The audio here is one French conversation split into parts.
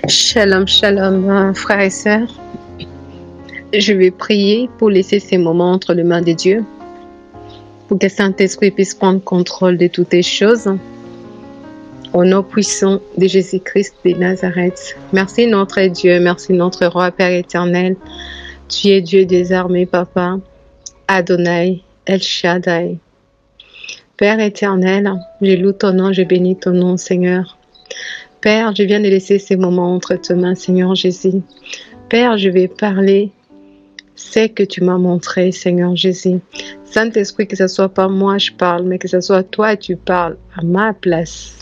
Shalom, shalom, frères et sœurs. Je vais prier pour laisser ces moments entre les mains de Dieu, pour que Saint-Esprit puisse prendre contrôle de toutes les choses. Au nom puissant de Jésus-Christ de Nazareth. Merci notre Dieu, merci notre Roi, Père éternel. Tu es Dieu des armées, Papa, Adonai, El Shaddai. Père éternel, je loue ton nom, je bénis ton nom, Seigneur. Père, je viens de laisser ces moments entre tes mains, Seigneur Jésus. Père, je vais parler ce que tu m'as montré, Seigneur Jésus. Saint-Esprit, que ce soit pas moi je parle, mais que ce soit toi tu parles à ma place.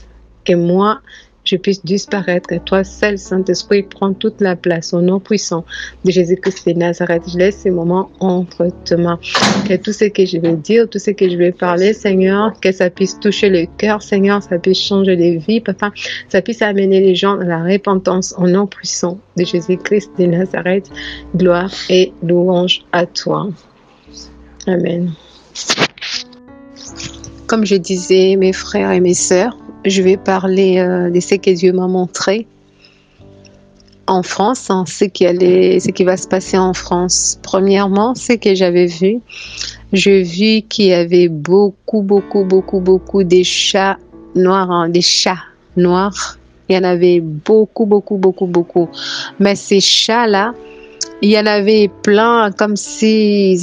Que moi, je puisse disparaître. Et toi seul, Saint-Esprit, prends toute la place au nom puissant de Jésus-Christ de Nazareth. Je laisse ces moments entre tes mains. Que tout ce que je vais dire, tout ce que je vais parler, Seigneur, que ça puisse toucher le cœur, Seigneur, ça puisse changer les vies, Papa, ça puisse amener les gens à la repentance au nom puissant de Jésus-Christ de Nazareth. Gloire et louange à toi. Amen. Comme je disais, mes frères et mes sœurs, je vais parler de ce que Dieu m'a montré en France, ce qui va se passer en France. Premièrement, ce que j'avais vu, j'ai vu qu'il y avait beaucoup de chats noirs, des chats noirs. Il y en avait beaucoup. Mais ces chats-là, il y en avait plein, comme si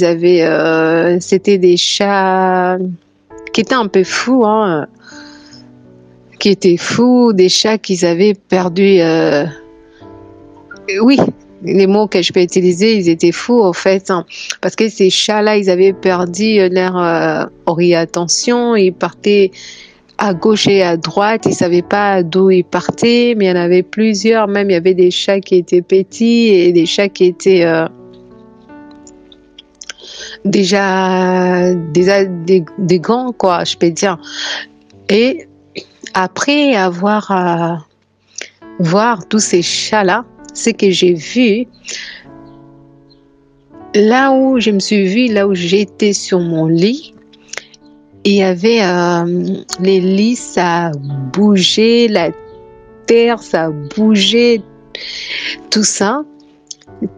c'était des chats qui étaient un peu fous, qui étaient fous, des chats qu'ils avaient perdu. Oui, les mots que je peux utiliser, ils étaient fous en fait, parce que ces chats-là, ils avaient perdu leur orientation, ils partaient à gauche et à droite, ils ne savaient pas d'où ils partaient, mais il y en avait plusieurs, même il y avait des chats qui étaient petits et des chats qui étaient déjà des grands, quoi, je peux dire. Et après avoir voir tous ces chats-là, ce que j'ai vu, là où je me suis vue, là où j'étais sur mon lit, il y avait les lits, ça bougeait, la terre, ça bougeait, tout ça.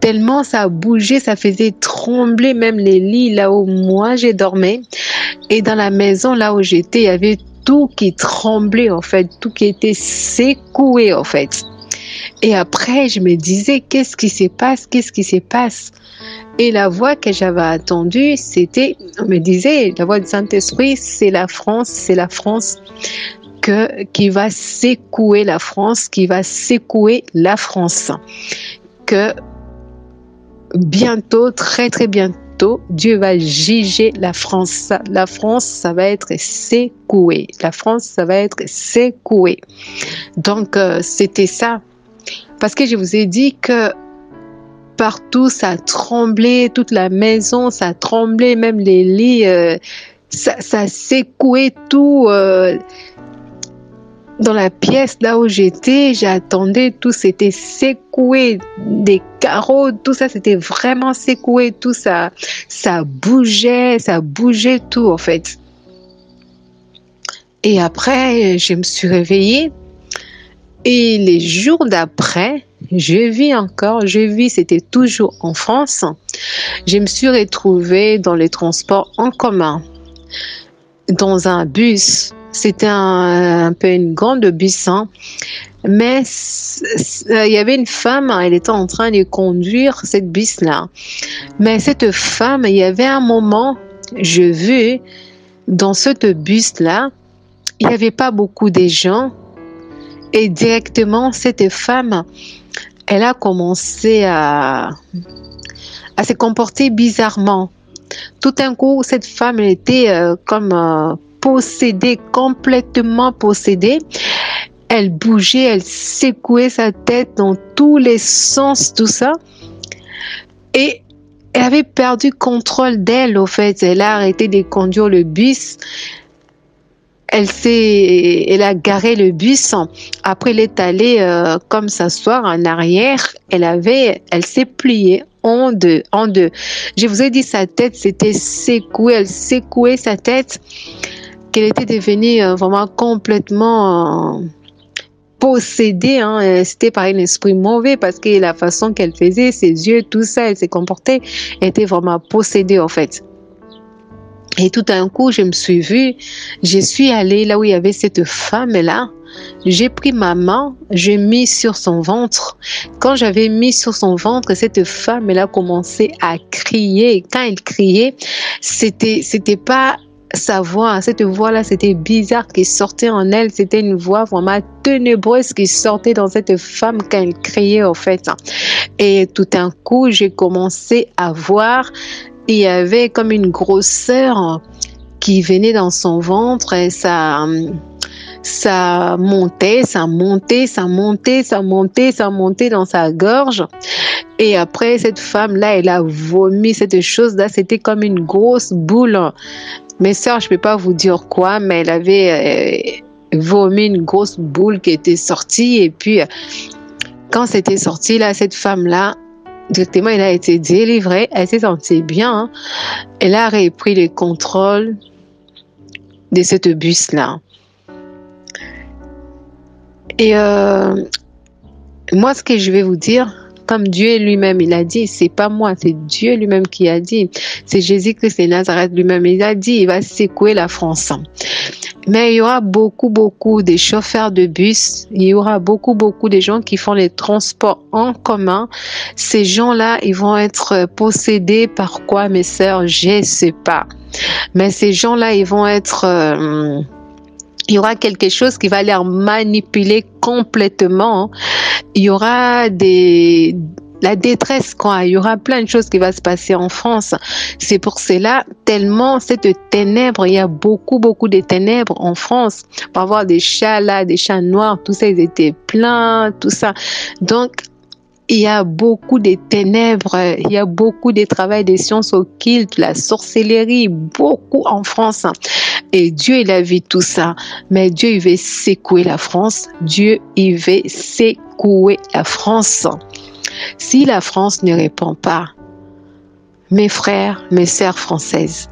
Tellement ça bougeait, ça faisait trembler même les lits là où moi j'ai dormi. Et dans la maison là où j'étais, il y avait tout qui tremblait en fait, tout qui était secoué en fait. Et après, je me disais, qu'est-ce qui se passe? Et la voix que j'avais entendue, on me disait, la voix du Saint-Esprit, c'est la France qui va secouer la France, que bientôt, très bientôt, Dieu va juger la France. La France, ça va être secouée. Donc, c'était ça. Parce que je vous ai dit que partout, ça tremblait, toute la maison, ça tremblait, même les lits, ça secouait tout. Dans la pièce là où j'étais, j'attendais, tout s'était secoué, des carreaux, tout ça c'était vraiment secoué, tout ça bougeait tout en fait. Et après, je me suis réveillée et les jours d'après, c'était toujours en France, je me suis retrouvée dans les transports en commun, dans un bus. C'était un peu une grande bus, mais il y avait une femme, elle était en train de conduire cette bus-là. Mais cette femme, il y avait un moment, je vis dans cette bus-là, il n'y avait pas beaucoup de gens. Et directement, cette femme, elle a commencé à se comporter bizarrement. Tout d'un coup, cette femme elle était comme possédée, complètement possédée. Elle bougeait, elle secouait sa tête dans tous les sens, tout ça. Et elle avait perdu contrôle d'elle, au fait. Elle a arrêté de conduire le bus. Elle a garé le bus. Après, elle est allée comme s'asseoir en arrière. Elle s'est pliée en deux. Je vous ai dit, sa tête s'était secouée. Elle secouait sa tête, qu'elle était devenue vraiment complètement possédée, hein, c'était par un esprit mauvais parce que la façon qu'elle faisait, ses yeux, tout ça, elle s'est comportée, elle était vraiment possédée en fait. Et tout d'un coup, je me suis vue, je suis allée là où il y avait cette femme-là. J'ai pris ma main, j'ai mis sur son ventre. Quand j'avais mis sur son ventre, cette femme-là commençait à crier. Quand elle criait, c'était pas sa voix. Cette voix-là, c'était bizarre qui sortait en elle. C'était une voix vraiment ténébreuse qui sortait dans cette femme quand elle criait, en fait. Et tout d'un coup, j'ai commencé à voir, il y avait comme une grosseur qui venait dans son ventre et ça montait, ça montait, ça montait, ça montait, ça montait dans sa gorge. Et après, cette femme-là, elle a vomi cette chose-là. C'était comme une grosse boule. Mes sœurs, je ne peux pas vous dire quoi, mais elle avait vomi une grosse boule qui était sortie. Et puis, quand c'était sorti, là, cette femme-là, directement, elle a été délivrée. Elle s'est sentie bien. Hein. Elle a repris le contrôle de cette bus-là. Et moi, ce que je vais vous dire, comme Dieu lui-même, il a dit, c'est pas moi, c'est Dieu lui-même qui a dit. C'est Jésus-Christ de Nazareth lui-même. Il a dit, il va secouer la France. Mais il y aura beaucoup de chauffeurs de bus. Il y aura beaucoup de gens qui font les transports en commun. Ces gens-là, ils vont être possédés par quoi, mes sœurs? Je ne sais pas. Mais ces gens-là, ils vont être... il y aura quelque chose qui va les manipuler complètement. Il y aura la détresse, quoi. Il y aura plein de choses qui vont se passer en France. C'est pour cela, tellement cette ténèbre, il y a beaucoup de ténèbres en France. On va voir des chats là, des chats noirs, tout ça, ils étaient pleins, tout ça. Donc, il y a beaucoup de ténèbres, il y a beaucoup de travail des sciences occultes, la sorcellerie, beaucoup en France. Et Dieu, il a vu tout ça. Mais Dieu, il veut secouer la France. Dieu, il veut secouer la France. Si la France ne répond pas, mes frères, mes sœurs françaises,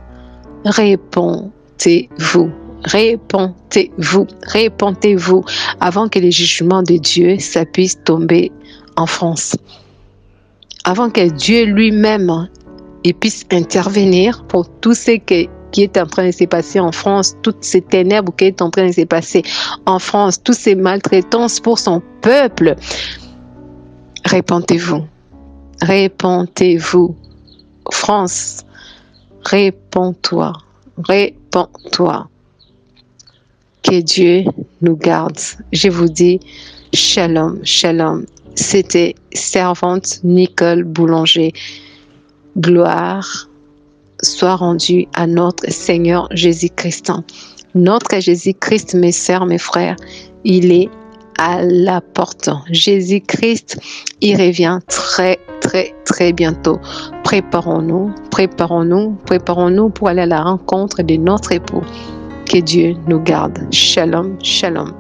répondez-vous. Répondez-vous. Répondez-vous avant que les jugements de Dieu ça puisse tomber en France. Avant que Dieu lui-même il puisse intervenir pour tout ce qui est en train de se passer en France, toutes ces ténèbres qui est en train de se passer en France, toutes ces maltraitances pour son peuple. Répondez-vous. Répondez-vous. France, réponds-toi. Réponds-toi. Que Dieu nous garde. Je vous dis, shalom, shalom. C'était servante Nicole Boulanger. Gloire soit rendue à notre Seigneur Jésus-Christ. Notre Jésus-Christ, mes sœurs, mes frères, il est à la porte. Jésus-Christ, il revient très bientôt. Préparons-nous pour aller à la rencontre de notre époux. Que Dieu nous garde. Shalom, shalom.